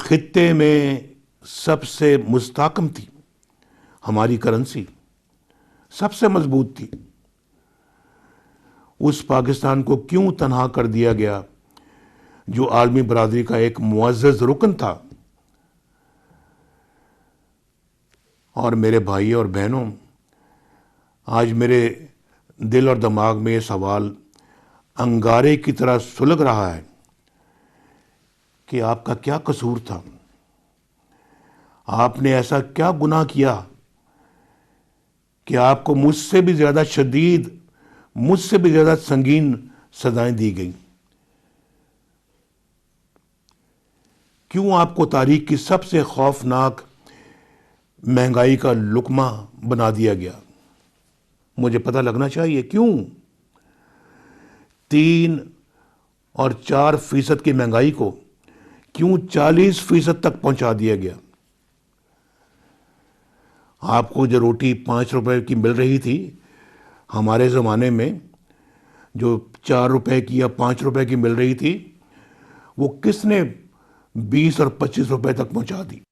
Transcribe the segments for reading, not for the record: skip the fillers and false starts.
खित्ते में सबसे मुस्तहकम थी हमारी करेंसी, सबसे मजबूत थी, उस पाकिस्तान को क्यों तनहा कर दिया गया जो आलमी बरादरी का एक मुअज़्ज़ज़ रुकन था। और मेरे भाई और बहनों, आज मेरे दिल और दिमाग में ये सवाल अंगारे की तरह सुलग रहा है कि आपका क्या कसूर था, आपने ऐसा क्या गुनाह किया कि आपको मुझसे भी ज़्यादा शदीद, मुझसे भी ज़्यादा संगीन सजाएं दी गई। क्यों आपको तारीख की सबसे खौफनाक महंगाई का लुकमा बना दिया गया? मुझे पता लगना चाहिए क्यों 3 और 4% की महंगाई को क्यों 40% तक पहुंचा दिया गया। आपको जो रोटी 5 रुपए की मिल रही थी, हमारे ज़माने में जो 4 रुपए की या 5 रुपए की मिल रही थी, वो किसने 20 और 25 रुपए तक पहुंचा दी?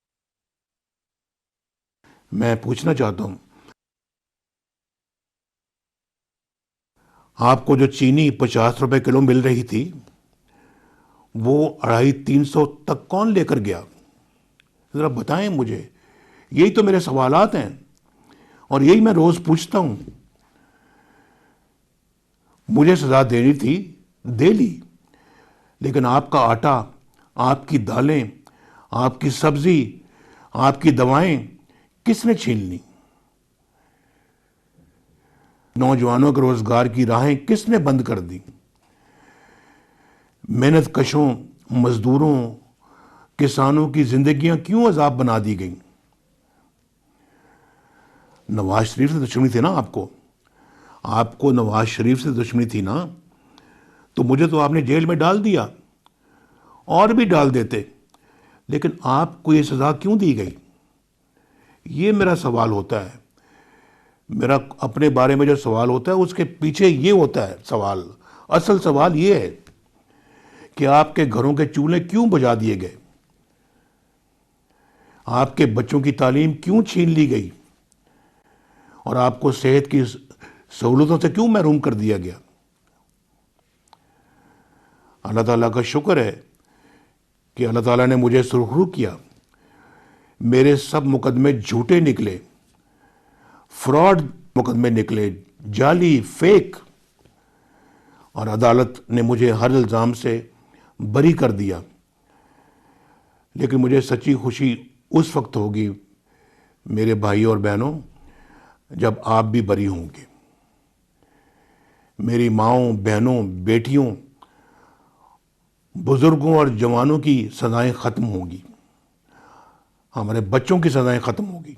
मैं पूछना चाहता हूं, आपको जो चीनी 50 रुपए किलो मिल रही थी, वो 250-300 तक कौन लेकर गया? ज़रा बताएं मुझे। यही तो मेरे सवालात हैं और यही मैं रोज़ पूछता हूं। मुझे सज़ा देनी थी, दे ली, लेकिन आपका आटा, आपकी दालें, आपकी सब्जी, आपकी दवाएं किसने छीन ली? नौजवानों के रोजगार की राहें किसने बंद कर दी? मेहनत कशों, मजदूरों, किसानों की जिंदगियां क्यों अजाब बना दी गई? नवाज शरीफ से दुश्मनी थी ना आपको नवाज शरीफ से दुश्मनी थी ना, तो मुझे तो आपने जेल में डाल दिया और भी डाल देते, लेकिन आपको ये सजा क्यों दी गई? ये मेरा सवाल होता है। मेरा अपने बारे में जो सवाल होता है, उसके पीछे ये होता है सवाल। असल सवाल ये है कि आपके घरों के चूल्हे क्यों बुझा दिए गए? आपके बच्चों की तालीम क्यों छीन ली गई? और आपको सेहत की सहूलतों से क्यों महरूम कर दिया गया? अल्लाह ताला का शुक्र है कि अल्लाह ताला ने मुझे सुरखरू किया। मेरे सब मुकदमे झूठे निकले, फ्रॉड मुकदमे निकले, जाली, फेक, और अदालत ने मुझे हर इल्ज़ाम से बरी कर दिया। लेकिन मुझे सच्ची खुशी उस वक्त होगी मेरे भाई और बहनों, जब आप भी बरी होंगे। मेरी माँओं, बहनों, बेटियों, बुजुर्गों और जवानों की सज़ाएं ख़त्म होंगी, हमारे बच्चों की सज़ाएं ख़त्म होगी।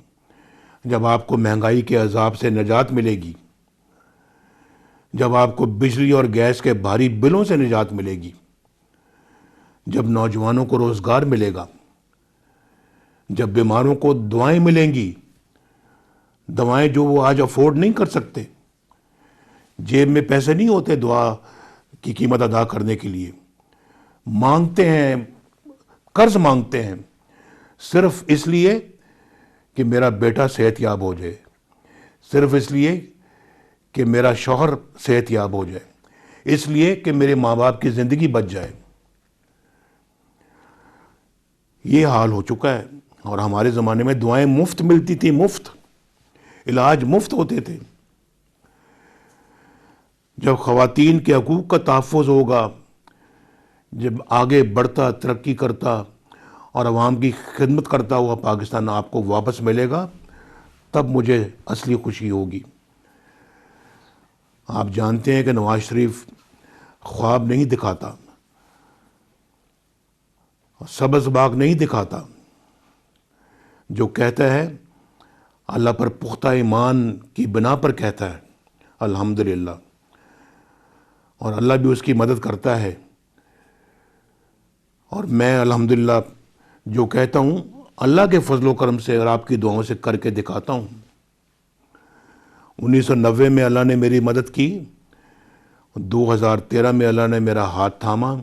जब आपको महंगाई के अजाब से निजात मिलेगी, जब आपको बिजली और गैस के भारी बिलों से निजात मिलेगी, जब नौजवानों को रोज़गार मिलेगा, जब बीमारों को दवाएं मिलेंगी, दवाएं जो वो आज अफोर्ड नहीं कर सकते, जेब में पैसे नहीं होते दवा की कीमत अदा करने के लिए, मांगते हैं, कर्ज मांगते हैं, सिर्फ इसलिए कि मेरा बेटा सेहतयाब हो जाए, सिर्फ इसलिए कि मेरा शौहर सेहतयाब हो जाए, इसलिए कि मेरे माँ बाप की ज़िंदगी बच जाए। ये हाल हो चुका है। और हमारे ज़माने में दुआएं मुफ्त मिलती थी, मुफ्त इलाज मुफ्त होते थे। जब ख़वातीन के हकूक़ का तहफ़्फ़ुज़ होगा, जब आगे बढ़ता, तरक्की करता और आवाम की खिदमत करता हुआ पाकिस्तान आपको वापस मिलेगा, तब मुझे असली खुशी होगी। आप जानते हैं कि नवाज शरीफ ख्वाब नहीं दिखाता, सब्ज़ बाग नहीं दिखाता। जो कहता है अल्लाह पर पुख्ता ईमान की बिना पर कहता है अल्हम्दुलिल्लाह, और अल्लाह भी उसकी मदद करता है। और मैं अल्हम्दुलिल्लाह जो कहता हूँ अल्लाह के फजलो करम से और आपकी दुआओं से करके दिखाता हूँ। 1990 में अल्लाह ने मेरी मदद की, 2013 में अल्लाह ने मेरा हाथ थामा।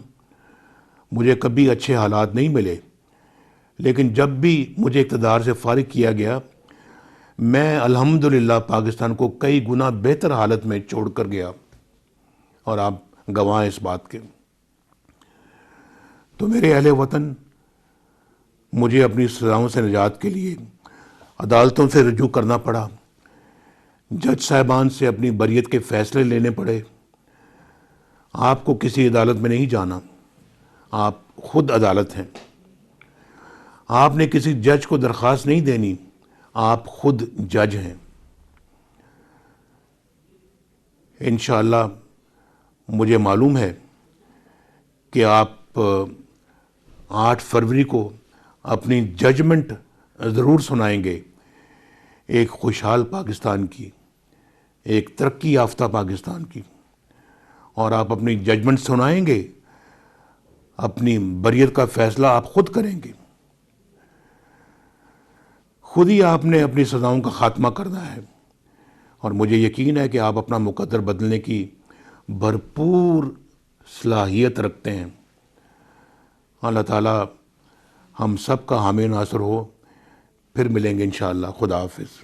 मुझे कभी अच्छे हालात नहीं मिले, लेकिन जब भी मुझे इक़्तिदार से फ़ारिग किया गया, मैं अल्हम्दुलिल्लाह पाकिस्तान को कई गुना बेहतर हालत में छोड़ कर गया, और आप गवाह हैं इस बात के। तो मेरे अहले वतन, मुझे अपनी सज़ाओं से निजात के लिए अदालतों से रुजू करना पड़ा, जज साहिबान से अपनी बरियत के फ़ैसले लेने पड़े। आपको किसी अदालत में नहीं जाना, आप खुद अदालत हैं। आपने किसी जज को दरख्वास्त नहीं देनी, आप खुद जज हैं। इंशाअल्लाह मुझे मालूम है कि आप 8 फरवरी को अपनी जजमेंट ज़रूर सुनाएंगे, एक खुशहाल पाकिस्तान की, एक तरक्की याफ्ता पाकिस्तान की। और आप अपनी जजमेंट सुनाएंगे, अपनी बरियत का फ़ैसला आप खुद करेंगे। खुद ही आपने अपनी सज़ाओं का ख़ात्मा करना है, और मुझे यकीन है कि आप अपना मुक़द्दर बदलने की भरपूर सलाहियत रखते हैं। अल्लाह ताला हम सब का हामी नासर हो। फिर मिलेंगे इंशाअल्लाह। खुदा हाफ़िज़।